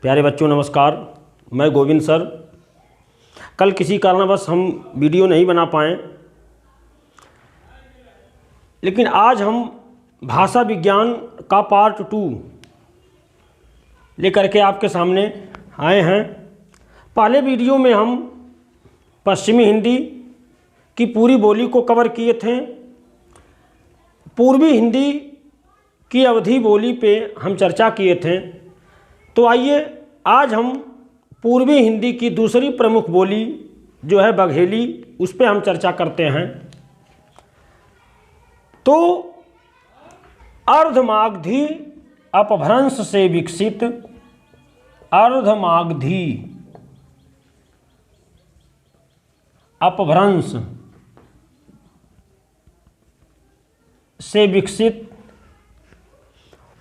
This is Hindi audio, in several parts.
प्यारे बच्चों नमस्कार। मैं गोविंद सर। कल किसी कारणवश हम वीडियो नहीं बना पाए, लेकिन आज हम भाषा विज्ञान का पार्ट 2 लेकर के आपके सामने आए हैं। पहले वीडियो में हम पश्चिमी हिंदी की पूरी बोली को कवर किए थे। पूर्वी हिंदी की अवधि बोली पे हम चर्चा किए थे। तो आइए आज हम पूर्वी हिंदी की दूसरी प्रमुख बोली जो है बघेली, उस पे हम चर्चा करते हैं। तो अर्धमागधी अपभ्रंश से विकसित, अर्धमागधी अपभ्रंश से विकसित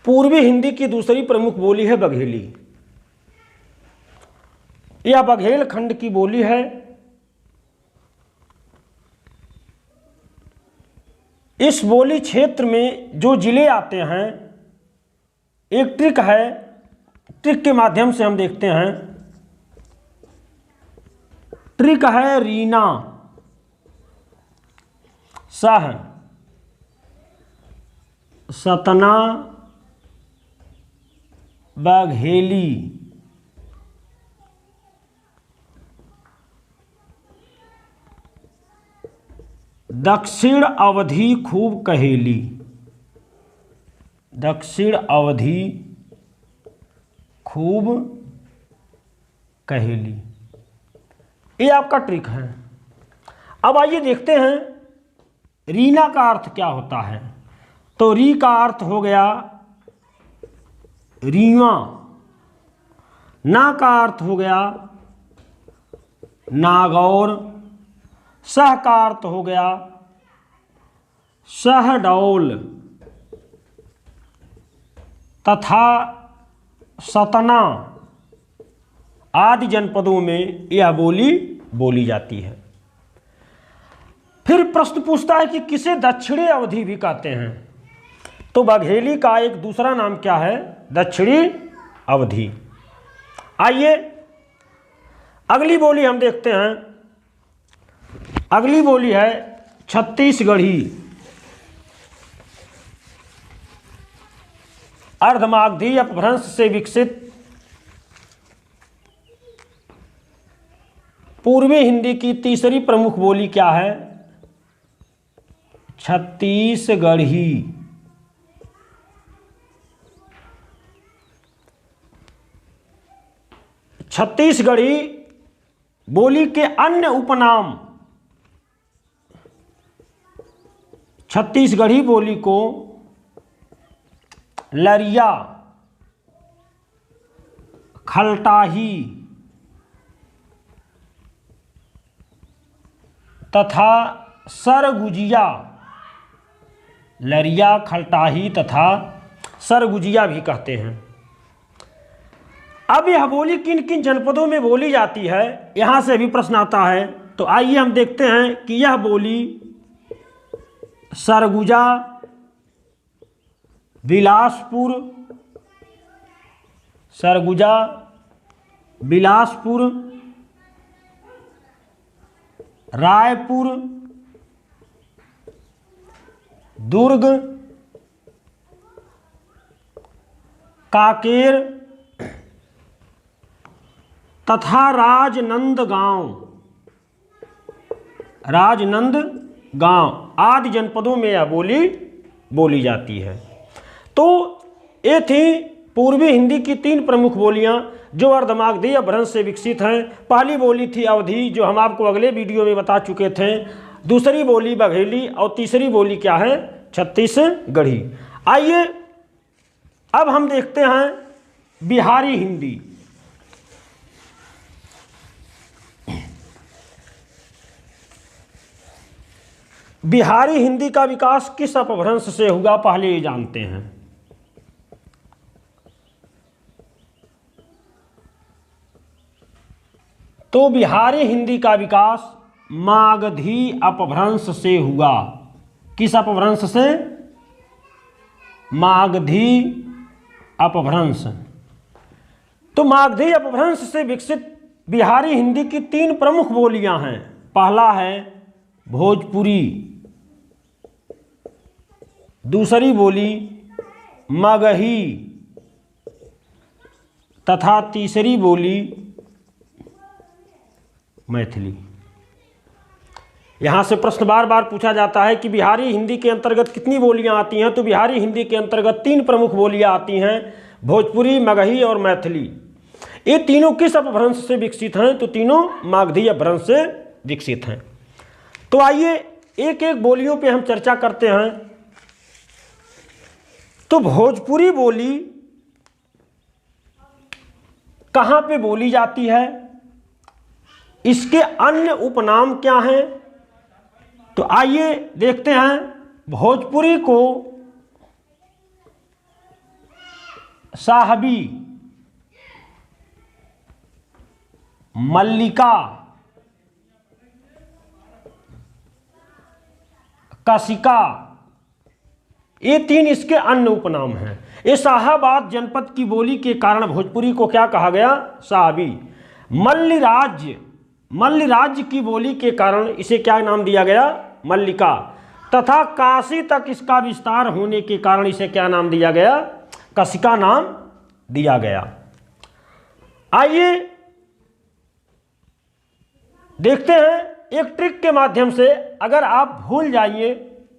पूर्वी हिंदी की दूसरी प्रमुख बोली है बघेली। यह बघेल खंड की बोली है। इस बोली क्षेत्र में जो जिले आते हैं, एक ट्रिक है, ट्रिक के माध्यम से हम देखते हैं। ट्रिक है रीना, सह, सतना, बघेली। दक्षिण अवधि खूब कहेली, दक्षिण अवधि खूब कहेली। ये आपका ट्रिक है। अब आइए देखते हैं रीना का अर्थ क्या होता है। तो री का अर्थ हो गया रीवा, ना का अर्थ हो गया नागौर, सह का अर्थ हो गया सहडौल तथा सतना आदि जनपदों में यह बोली बोली जाती है। फिर प्रश्न पूछता है कि किसे दक्षिणी अवधि भी कहते हैं। तो बघेली का एक दूसरा नाम क्या है? दक्षिणी अवधि। आइए अगली बोली हम देखते हैं। अगली बोली है छत्तीसगढ़ी। अर्धमागधी अपभ्रंश से विकसित पूर्वी हिंदी की तीसरी प्रमुख बोली क्या है? छत्तीसगढ़ी। छत्तीसगढ़ी बोली के अन्य उपनाम, छत्तीसगढ़ी बोली को लरिया, खलटाही तथा सरगुजिया, लरिया, खलटाही तथा सरगुजिया भी कहते हैं। अब यह बोली किन किन जनपदों में बोली जाती है, यहां से भी प्रश्न आता है। तो आइए हम देखते हैं कि यह बोली सरगुजा, बिलासपुर, सरगुजा, बिलासपुर, रायपुर, दुर्ग, कांकेर तथा राजनांदगांव, राजनांदगांव आदि जनपदों में यह बोली बोली जाती है। तो ये थी पूर्वी हिंदी की 3 प्रमुख बोलियां जो अर्धमागधी अपभ्रंश से विकसित हैं। पहली बोली थी अवधि, जो हम आपको अगले वीडियो में बता चुके थे। दूसरी बोली बघेली और तीसरी बोली क्या है? छत्तीसगढ़ी। आइए अब हम देखते हैं बिहारी हिंदी। बिहारी हिंदी का विकास किस अपभ्रंश से हुआ, पहले ये जानते हैं। तो बिहारी हिंदी का विकास मागधी अपभ्रंश से हुआ। किस अपभ्रंश से? मागधी अपभ्रंश। तो मागधी अपभ्रंश से विकसित बिहारी हिंदी की 3 प्रमुख बोलियां हैं। पहला है भोजपुरी, दूसरी बोली मगही तथा तीसरी बोली मैथिली। यहाँ से प्रश्न बार बार पूछा जाता है कि बिहारी हिंदी के अंतर्गत कितनी बोलियाँ आती हैं, तो बिहारी हिंदी के अंतर्गत 3 प्रमुख बोलियाँ आती हैं, भोजपुरी, मगही और मैथिली। ये तीनों किस अपभ्रंश से विकसित हैं, तो तीनों मागधी अपभ्रंश से विकसित हैं। तो आइए एक एक बोलियों पे हम चर्चा करते हैं। तो भोजपुरी बोली कहाँ पे बोली जाती है, इसके अन्य उपनाम क्या हैं, तो आइए देखते हैं। भोजपुरी को साहबी, मल्लिका, कसिका, ये 3 इसके अन्य उपनाम हैं। इलाहाबाद जनपद की बोली के कारण भोजपुरी को क्या कहा गया, साहबी। मल्ल राज्य की बोली के कारण इसे क्या नाम दिया गया, मल्लिका, तथा काशी तक इसका विस्तार होने के कारण इसे क्या नाम दिया गया, कसिका नाम दिया गया। आइए देखते हैं एक ट्रिक के माध्यम से। अगर आप भूल जाइए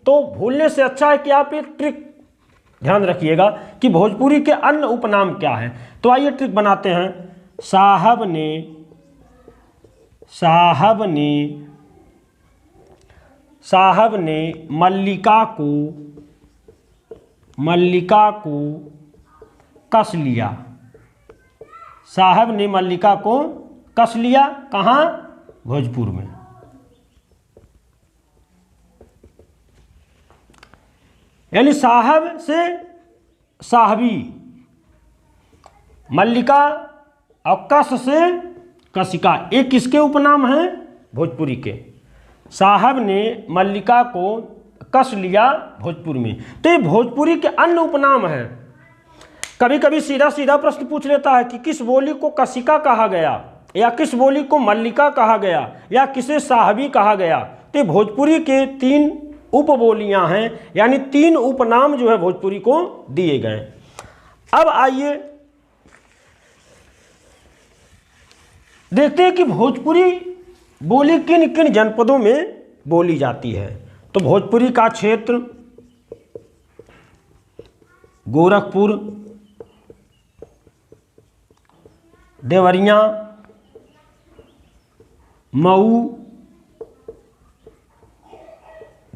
तो भूलने से अच्छा है कि आप एक ट्रिक ध्यान रखिएगा कि भोजपुरी के अन्य उपनाम क्या हैं। तो आइए ट्रिक बनाते हैं। साहब ने मल्लिका को कस लिया। साहब ने मल्लिका को कस लिया, कहाँ, भोजपुर में। यानी साहब से साहबी, मल्लिका और कस से कसिका, ये किसके उपनाम हैं, भोजपुरी के। साहब ने मल्लिका को कस लिया भोजपुर में, तो ये भोजपुरी के अन्य उपनाम हैं। कभी कभी सीधा सीधा प्रश्न पूछ लेता है कि किस बोली को कसिका कहा गया, या किस बोली को मल्लिका कहा गया, या किसे साहबी कहा गया। तो भोजपुरी के 3 उपबोलियां हैं, यानी 3 उपनाम जो है भोजपुरी को दिए गए। अब आइए देखते हैं कि भोजपुरी बोली किन किन जनपदों में बोली जाती है। तो भोजपुरी का क्षेत्र गोरखपुर, देवरिया, मऊ,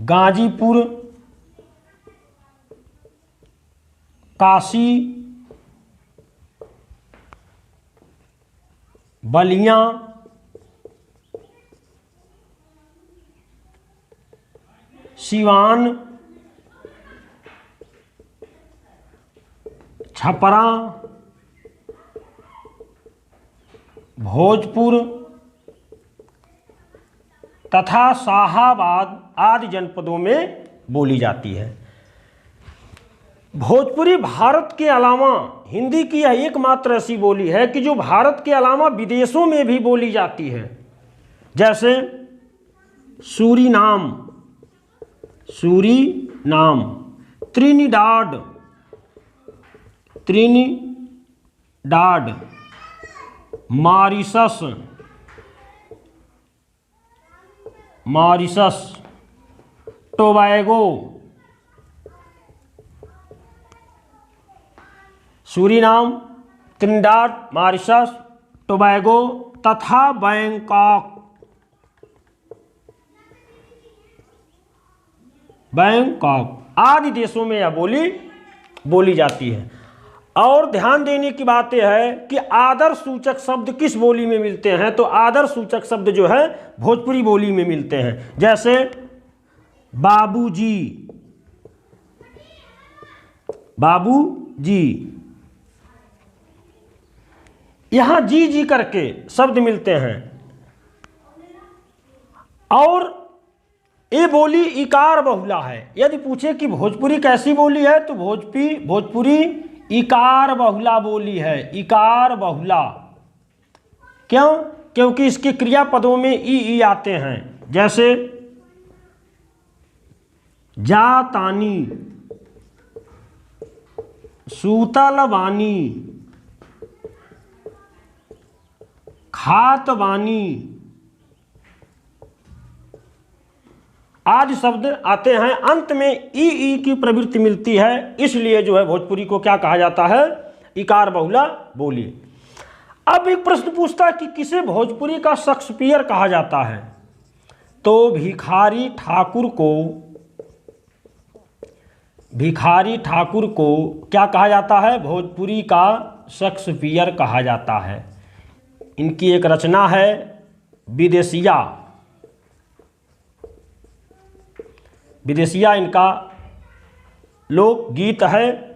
गाजीपुर, काशी, बलिया, सिवान, छपरा, भोजपुर तथा शाहाबाद आदि जनपदों में बोली जाती है। भोजपुरी भारत के अलावा हिंदी की यह एकमात्र ऐसी बोली है कि जो भारत के अलावा विदेशों में भी बोली जाती है। जैसे Suriname, त्रिनिडाद, Mauritius, Tobago, Suriname, त्रिनिडाद, Mauritius, Tobago तथा बैंकॉक आदि देशों में यह बोली बोली जाती है। और ध्यान देने की बात यह है कि आदर सूचक शब्द किस बोली में मिलते हैं, तो आदर सूचक शब्द जो है भोजपुरी बोली में मिलते हैं। जैसे बाबूजी, यहां जी करके शब्द मिलते हैं। और ये बोली इकार बहुला है। यदि पूछे कि भोजपुरी कैसी बोली है, तो भोजपुरी इकार बहुला बोली है, इकार बहुला। क्यों? क्योंकि इसके क्रियापदों में ई आते हैं, जैसे जातानी, सूतलवानी, खातवानी आदि शब्द आते हैं। अंत में ई की प्रवृत्ति मिलती है, इसलिए जो है भोजपुरी को क्या कहा जाता है? इकार बहुला बोली। अब एक प्रश्न पूछता है कि किसे भोजपुरी का शेक्सपियर कहा जाता है? तो भिखारी ठाकुर को क्या कहा जाता है? भोजपुरी का शेक्सपियर कहा जाता है। इनकी एक रचना है विदेशिया, विदेशिया इनका लोकगीत है,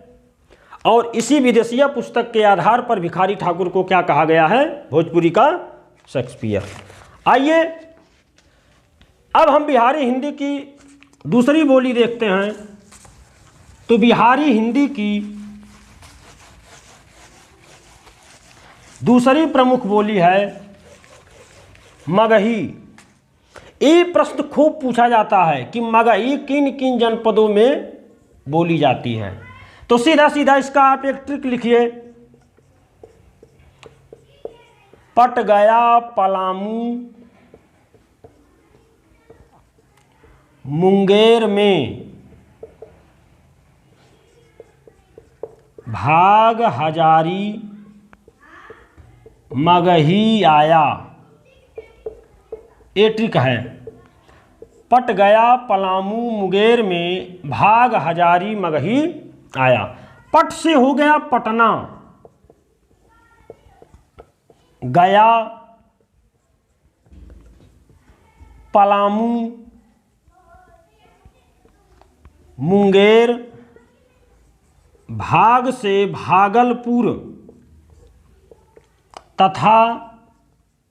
और इसी विदेशिया पुस्तक के आधार पर भिखारी ठाकुर को क्या कहा गया है? भोजपुरी का शेक्सपियर। आइए अब हम बिहारी हिंदी की दूसरी बोली देखते हैं। तो बिहारी हिंदी की दूसरी प्रमुख बोली है मगही। ये प्रश्न खूब पूछा जाता है कि मगही किन किन जनपदों में बोली जाती है। तो सीधा सीधा इसका आप एक ट्रिक लिखिए। पट गया, पलामू, मुंगेर में, भाग हजारी, मगही आया। ये ट्रिक है। पट गया, पलामू, मुंगेर में, भाग हजारी, मगही आया। पट से हो गया पटना, गया, पलामू, मुंगेर, भाग से भागलपुर तथा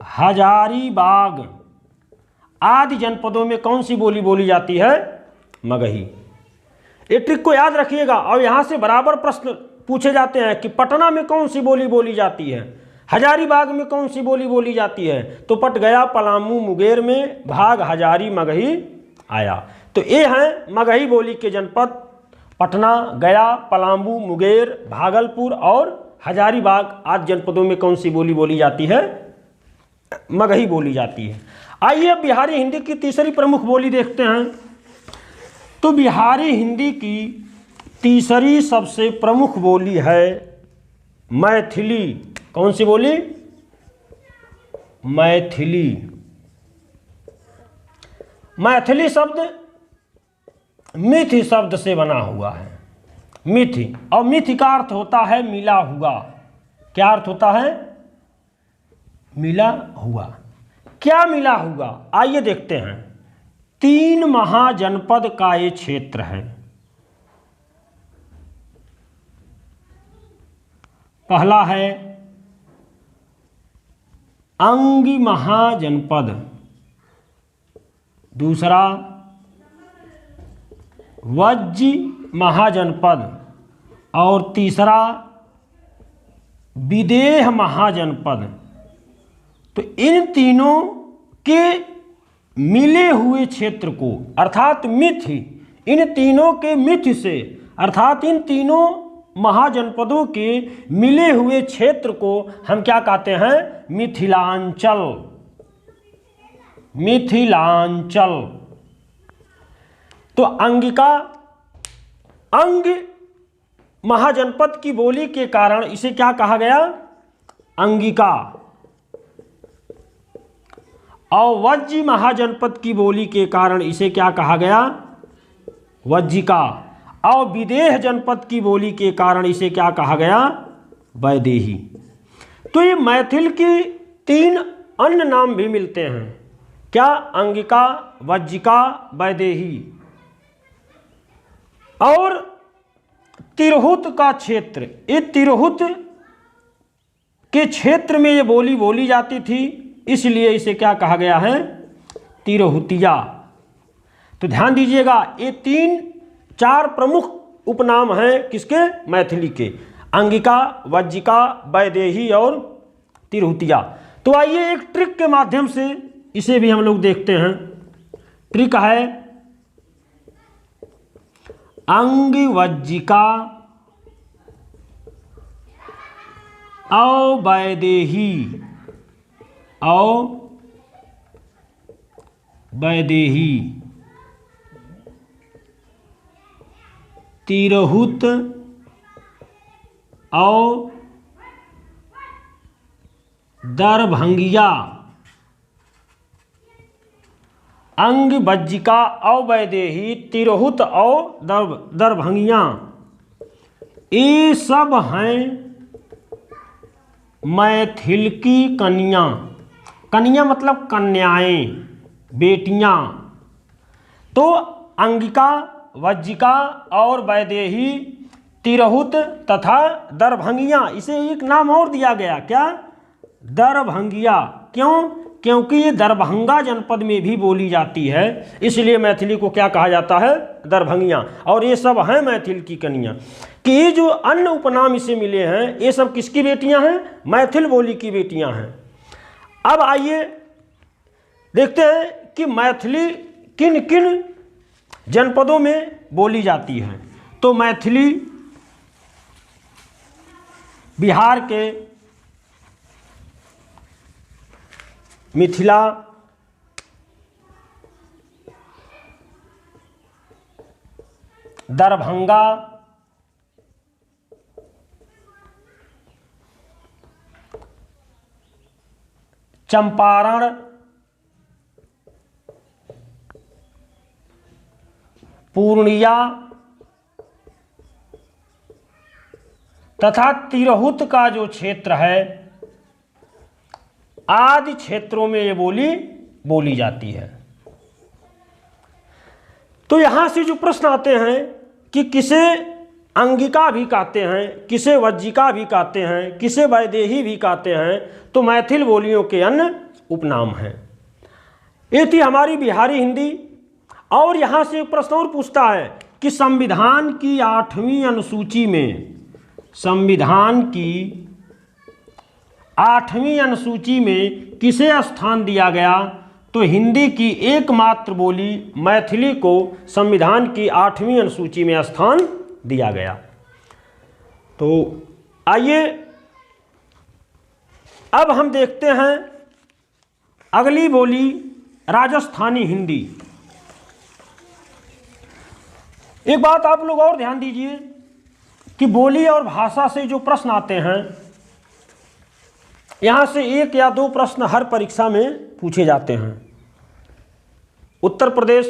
हजारीबाग आदि जनपदों में कौन सी बोली बोली जाती है? मगही। ये ट्रिक को याद रखिएगा। और यहाँ से बराबर प्रश्न पूछे जाते हैं कि पटना में कौन सी बोली बोली जाती है, हजारीबाग में कौन सी बोली बोली जाती है। तो पट गया, पलामू, मुंगेर में, भाग हजारी, मगही आया। तो ये हैं मगही बोली के जनपद। पटना, गया, पलामू, मुंगेर, भागलपुर और हजारीबाग आदि जनपदों में कौन सी बोली बोली जाती है? मगही बोली जाती है। आइए अब बिहारी हिंदी की तीसरी प्रमुख बोली देखते हैं। तो बिहारी हिंदी की तीसरी सबसे प्रमुख बोली है मैथिली। कौन सी बोली? मैथिली। मैथिली शब्द मिथि शब्द से बना हुआ है। मिथि, और मिथि का अर्थ होता है मिला हुआ। क्या अर्थ होता है? मिला हुआ। क्या मिला हुआ? आइए देखते हैं। 3 महाजनपद का ये क्षेत्र है। पहला है अंगी महाजनपद, दूसरा वज्जी महाजनपद और तीसरा विदेह महाजनपद। तो इन तीनों के मिले हुए क्षेत्र को अर्थात मिथि, इन तीनों के मिथि से अर्थात इन तीनों महाजनपदों के मिले हुए क्षेत्र को हम क्या कहते हैं? मिथिलांचल। मिथिलांचल। तो अंगिका, अंग महाजनपद की बोली के कारण इसे क्या कहा गया? अंगिका। और वज्जी महाजनपद की बोली के कारण इसे क्या कहा गया? वज्जिका। और विदेह जनपद की बोली के कारण इसे क्या कहा गया? वैदेही। तो ये मैथिल की 3 अन्य नाम भी मिलते हैं। क्या? अंगिका, वज्जिका, वैदेही। और तिरहुत का क्षेत्र, ये तिरहुत के क्षेत्र में ये बोली बोली जाती थी, इसलिए इसे क्या कहा गया है? तिरहुतिया। तो ध्यान दीजिएगा, ये 3-4 प्रमुख उपनाम हैं किसके? मैथिली के। अंगिका, वज्जिका, वैदेही और तिरहुतिया। तो आइए एक ट्रिक के माध्यम से इसे भी हम लोग देखते हैं। ट्रिक है अंगिवज्जिका औ वैदेही तिरहुत और दरभंगिया। अंगिवज्जिका औ वैदेही, तिरहुत और दरभंगिया, ये सब हैं मैथिल की कन्या। कन्या मतलब कन्याएं, बेटियां। तो अंगिका, वज्जिका और वैदेही, तिरहुत तथा दरभंगिया, इसे एक नाम और दिया गया, क्या? दरभंगिया। क्यों? क्योंकि ये दरभंगा जनपद में भी बोली जाती है, इसलिए मैथिली को क्या कहा जाता है? दरभंगिया। और ये सब हैं मैथिल की कन्या। कि ये जो अन्य उपनाम इसे मिले हैं, ये सब किसकी बेटियां हैं? मैथिल बोली की बेटियां हैं। अब आइए देखते हैं कि मैथिली किन किन जनपदों में बोली जाती है। तो मैथिली बिहार के मिथिला, दरभंगा, चंपारण, पूर्णिया तथा तिरहुत का जो क्षेत्र है, आदि क्षेत्रों में ये बोली जाती है। तो यहां से जो प्रश्न आते हैं कि किसे अंगिका भी कहते हैं, किसे वज्जिका भी कहते हैं, किसे वैदेही भी कहते हैं, तो मैथिल बोलियों के अन्य उपनाम हैं। ये थी हमारी बिहारी हिंदी। और यहां से एक प्रश्न और पूछता है कि संविधान की 8वीं अनुसूची में, संविधान की 8वीं अनुसूची में किसे स्थान दिया गया? तो हिंदी की एकमात्र बोली मैथिली को संविधान की 8वीं अनुसूची में स्थान दिया गया। तो आइए अब हम देखते हैं अगली बोली राजस्थानी हिंदी। एक बात आप लोग और ध्यान दीजिए कि बोली और भाषा से जो प्रश्न आते हैं, यहां से 1 या 2 प्रश्न हर परीक्षा में पूछे जाते हैं। Uttar Pradesh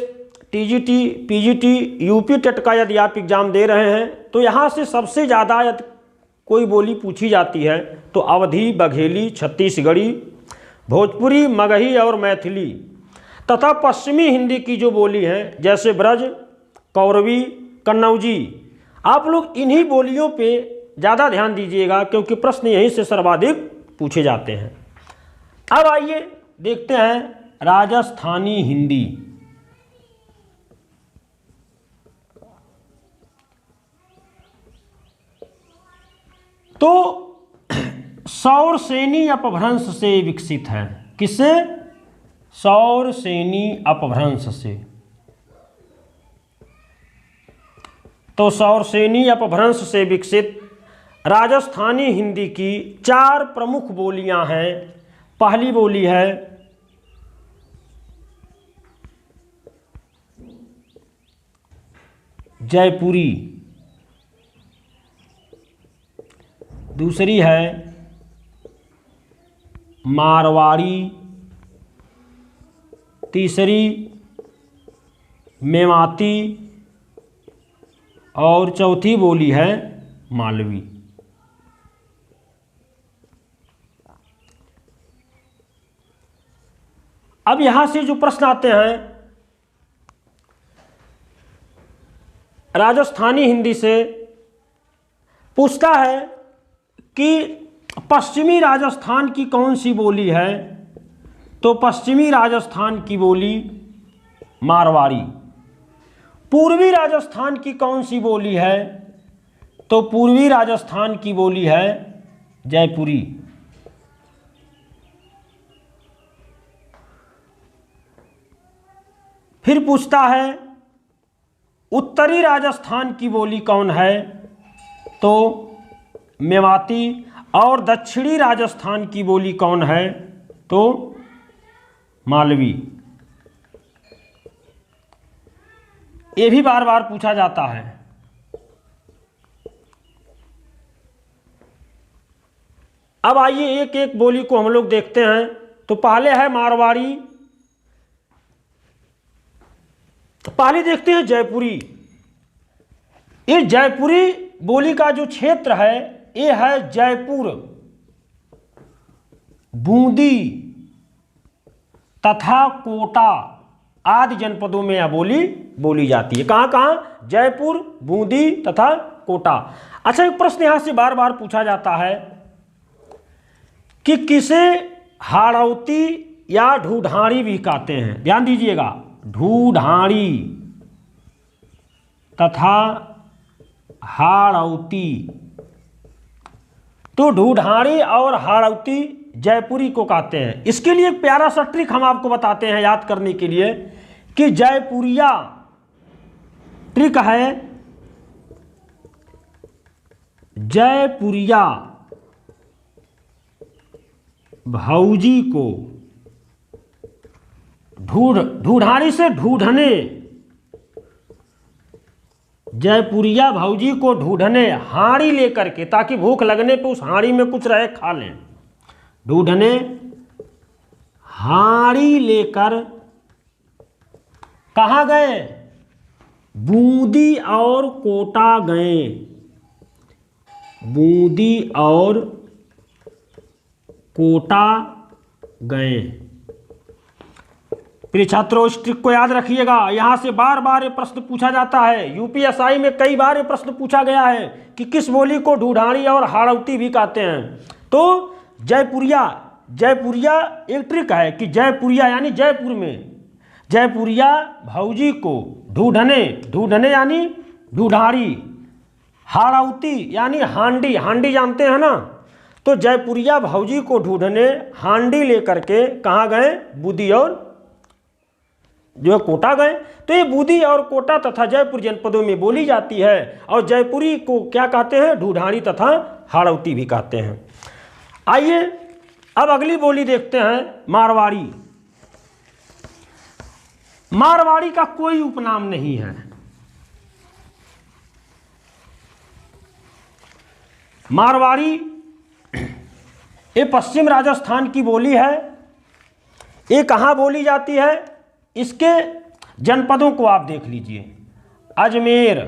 TGT, PGT, UP TET का यदि आप एग्जाम दे रहे हैं तो यहाँ से सबसे ज़्यादा यदि कोई बोली पूछी जाती है तो अवधी, बघेली, छत्तीसगढ़ी, भोजपुरी, मगही और मैथिली तथा पश्चिमी हिंदी की जो बोली है जैसे ब्रज, कौरवी, कन्नौजी, आप लोग इन्हीं बोलियों पे ज़्यादा ध्यान दीजिएगा क्योंकि प्रश्न यहीं से सर्वाधिक पूछे जाते हैं। अब आइए देखते हैं राजस्थानी हिंदी। तो सौरसेनी अपभ्रंश से विकसित है। किससे? सौरसेनी अपभ्रंश से। तो सौरसेनी अपभ्रंश से विकसित राजस्थानी हिंदी की 4 प्रमुख बोलियां हैं। पहली बोली है जयपुरी, दूसरी है मारवाड़ी, तीसरी मेवाती और चौथी बोली है मालवी। अब यहां से जो प्रश्न आते हैं राजस्थानी हिंदी से, पूछता है कि पश्चिमी राजस्थान की कौन सी बोली है? तो पश्चिमी राजस्थान की बोली मारवाड़ी। पूर्वी राजस्थान की कौन सी बोली है? तो पूर्वी राजस्थान की बोली है जयपुरी। फिर पूछता है उत्तरी राजस्थान की बोली कौन है, तो मेवाती। और दक्षिणी राजस्थान की बोली कौन है, तो मालवी। ये भी बार बार पूछा जाता है। अब आइए एक एक बोली को हम लोग देखते हैं। तो पहले है मारवाड़ी, पहले देखते हैं जयपुरी। ये जयपुरी बोली का जो क्षेत्र है ये है जयपुर, बूंदी तथा कोटा आदि जनपदों में यह बोली बोली जाती है। कहाँ कहाँ? जयपुर, बूंदी तथा कोटा। अच्छा, एक प्रश्न यहां से बार बार पूछा जाता है कि किसे हाड़ौती या ढूढाड़ी भी कहते हैं। ध्यान दीजिएगा, ढूढाड़ी तथा हाड़ौती। तो ढूढाड़ी और हाड़ौती जयपुरी को कहते हैं। इसके लिए एक प्यारा सा ट्रिक हम आपको बताते हैं याद करने के लिए कि जयपुरिया ट्रिक है, जयपुरिया भौजी को ढूढाड़ी से ढूढने, जयपुरिया भौजी को ढूढने हाड़ी लेकर के, ताकि भूख लगने पे उस हाड़ी में कुछ रहे खा लें। ढूढने हाड़ी लेकर कहाँ गए? बूंदी और कोटा गए। बूंदी और कोटा गए। प्रिय छात्रों, इस ट्रिक को याद रखिएगा। यहां से बार बार ये प्रश्न पूछा जाता है। यूपीएसआई में कई बार ये प्रश्न पूछा गया है कि किस बोली को ढूढाड़ी और हाड़ौती भी कहते हैं। तो जयपुरिया, जयपुरिया एक ट्रिक है कि जयपुरिया यानी जयपुर में, जयपुरिया भौजी को ढूढने, ढूढने यानी ढूढाड़ी, हाड़ौती यानी हांडी, हांडी जानते हैं ना। तो जयपुरिया भौजी को ढूढने हांडी लेकर के कहाँ गए? बूंदी और जो है कोटा गए। तो ये बूंदी और कोटा तथा जयपुर जनपदों में बोली जाती है। और जयपुरी को क्या कहते हैं? ढूढाड़ी तथा हाड़ौती भी कहते हैं। आइए अब अगली बोली देखते हैं, मारवाड़ी। मारवाड़ी का कोई उपनाम नहीं है। मारवाड़ी ये पश्चिम राजस्थान की बोली है। ये कहाँ बोली जाती है? इसके जनपदों को आप देख लीजिए। अजमेर,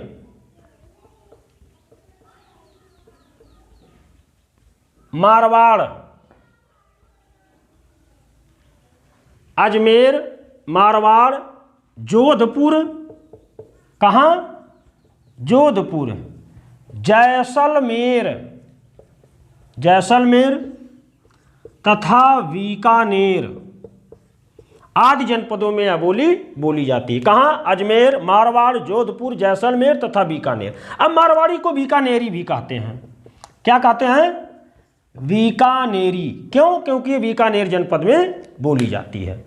मारवाड़, अजमेर, मारवाड़, जोधपुर, कहाँ? जोधपुर, जैसलमेर, जैसलमेर तथा बीकानेर आदि जनपदों में यह बोली बोली जाती है। कहाँ? अजमेर, मारवाड़, जोधपुर, जैसलमेर तथा बीकानेर। अब मारवाड़ी को बीकानेरी भी कहते हैं। क्या कहते हैं? बीकानेरी। क्यों? क्योंकि ये बीकानेर जनपद में बोली जाती है।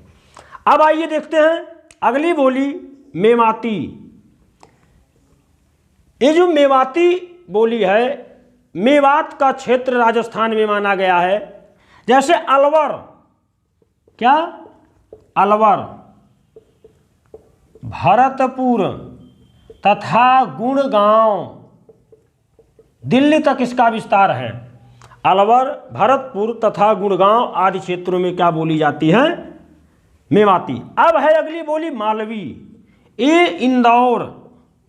अब आइए देखते हैं अगली बोली, मेवाती। ये जो मेवाती बोली है, मेवात का क्षेत्र राजस्थान में माना गया है। जैसे अलवर, क्या? अलवर, भरतपुर तथा गुड़गांव, दिल्ली तक इसका विस्तार है। अलवर, भरतपुर तथा गुड़गांव आदि क्षेत्रों में क्या बोली जाती है? मेवाती। अब है अगली बोली, मालवी। ये इंदौर,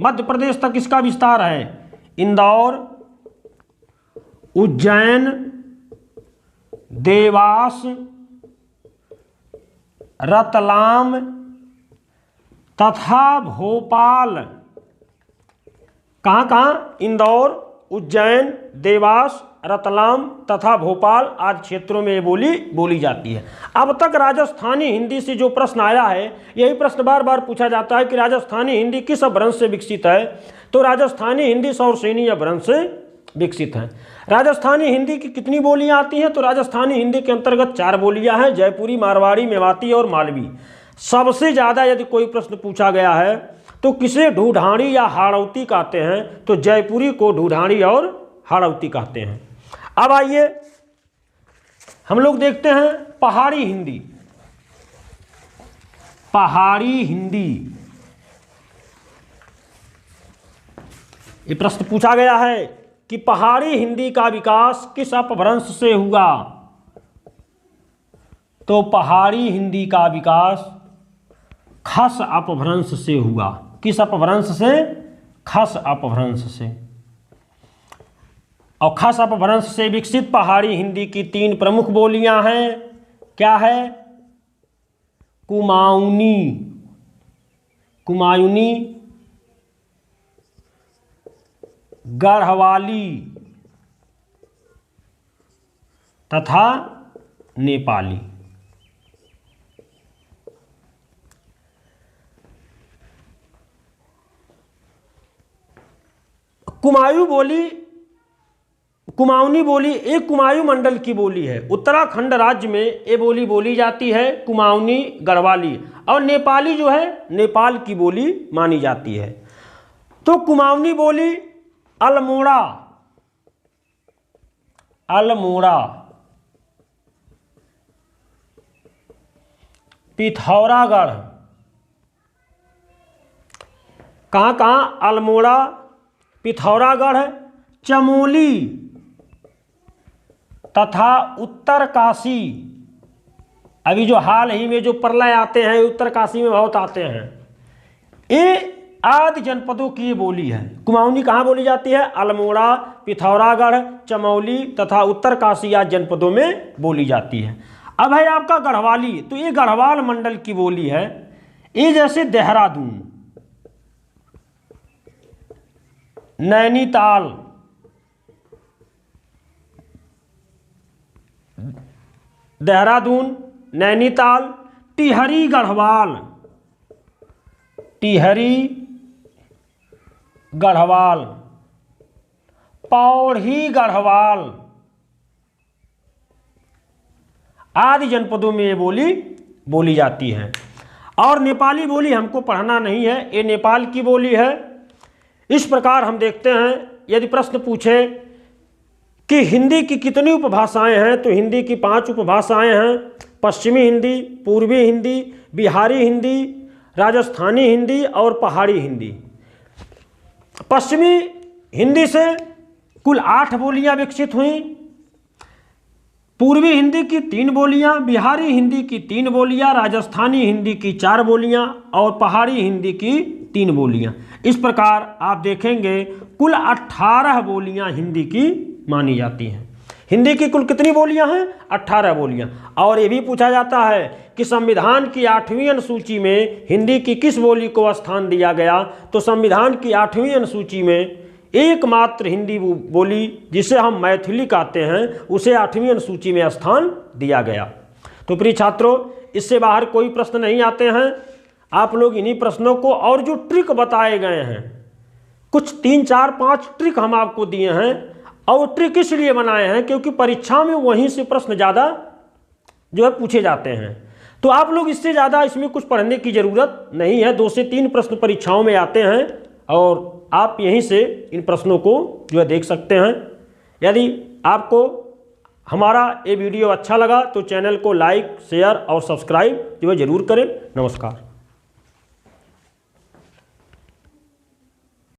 मध्य प्रदेश तक इसका विस्तार है। इंदौर, उज्जैन, देवास, रतलाम तथा भोपाल। कहाँ कहाँ? इंदौर, उज्जैन, देवास, रतलाम तथा भोपाल आदि क्षेत्रों में ये बोली बोली जाती है। अब तक राजस्थानी हिंदी से जो प्रश्न आया है, यही प्रश्न बार बार पूछा जाता है कि राजस्थानी हिंदी किस अपभ्रंश से विकसित है। तो राजस्थानी हिंदी सौरसेनी अपभ्रंश से विकसित है। राजस्थानी हिंदी की कितनी बोलियां आती हैं? तो राजस्थानी हिंदी के अंतर्गत 4 बोलियां हैं, जयपुरी, मारवाड़ी, मेवाती और मालवी। सबसे ज़्यादा यदि कोई प्रश्न पूछा गया है तो किसे ढूढ़ाणी या हाड़ौती कहते हैं? तो जयपुरी को ढूढ़ाणी और हाड़ौती कहते हैं। अब आइए हम लोग देखते हैं पहाड़ी हिंदी। पहाड़ी हिंदी, ये प्रश्न पूछा गया है कि पहाड़ी हिंदी का विकास किस अपभ्रंश से हुआ? तो पहाड़ी हिंदी का विकास खस अपभ्रंश से हुआ। किस अपभ्रंश से? खस अपभ्रंश से। और खस अपभ्रंश से विकसित पहाड़ी हिंदी की 3 प्रमुख बोलियां हैं। क्या है? कुमाऊनी, कुमायूनी, गढ़वाली तथा नेपाली। कुमायूं बोली, कुमाऊनी बोली एक कुमायूं मंडल की बोली है। उत्तराखंड राज्य में ये बोली बोली जाती है, कुमाऊनी, गढ़वाली। और नेपाली जो है नेपाल की बोली मानी जाती है। तो कुमाऊनी बोली अल्मोड़ा, अल्मोड़ा, पिथौरागढ़, कहाँ कहाँ? अल्मोड़ा, पिथौरागढ़, चमोली तथा उत्तरकाशी। अभी जो हाल ही में जो प्रलय आते हैं उत्तरकाशी में बहुत आते हैं। ये आदि जनपदों की ये बोली है। कुमाऊनी कहाँ बोली जाती है? अल्मोड़ा, पिथौरागढ़, चमोली तथा उत्तरकाशी आदि जनपदों में बोली जाती है। अब है आपका गढ़वाली। तो ये गढ़वाल मंडल की बोली है। ये जैसे देहरादून, नैनीताल, देहरादून, नैनीताल, टिहरी गढ़वाल, टिहरी गढ़वाल, पौड़ी गढ़वाल आदि जनपदों में ये बोली बोली जाती है। और नेपाली बोली हमको पढ़ना नहीं है, ये नेपाल की बोली है। इस प्रकार हम देखते हैं यदि प्रश्न पूछे कि हिंदी की कितनी उपभाषाएं हैं, तो हिंदी की 5 उपभाषाएं हैं। पश्चिमी हिंदी, पूर्वी हिंदी, बिहारी हिंदी, राजस्थानी हिंदी और पहाड़ी हिंदी। पश्चिमी हिंदी से कुल 8 बोलियां विकसित हुई। पूर्वी हिंदी की 3 बोलियां, बिहारी हिंदी की 3 बोलियां, राजस्थानी हिंदी की 4 बोलियां और पहाड़ी हिंदी की 3 बोलियां। इस प्रकार आप देखेंगे कुल 18 बोलियां हिंदी की मानी जाती हैं। हिंदी की कुल कितनी बोलियां हैं? 18 बोलियां। और ये भी पूछा जाता है कि संविधान की 8वीं अनुसूची में हिंदी की किस बोली को स्थान दिया गया? तो संविधान की 8वीं अनुसूची में एकमात्र हिंदी बोली जिसे हम मैथिली कहते हैं उसे 8वीं अनुसूची में स्थान दिया गया। तो प्रिय छात्रों, इससे बाहर कोई प्रश्न नहीं आते हैं। आप लोग इन्हीं प्रश्नों को और जो ट्रिक बताए गए हैं, कुछ 3, 4, 5 ट्रिक हम आपको दिए हैं। और ट्रिक इसलिए बनाए हैं क्योंकि परीक्षा में वहीं से प्रश्न ज़्यादा जो है पूछे जाते हैं। तो आप लोग इससे ज़्यादा इसमें कुछ पढ़ने की ज़रूरत नहीं है। 2 से 3 प्रश्न परीक्षाओं में आते हैं और आप यहीं से इन प्रश्नों को जो है देख सकते हैं। यदि आपको हमारा ये वीडियो अच्छा लगा तो चैनल को लाइक, शेयर और सब्सक्राइब जो है ज़रूर करें। नमस्कार।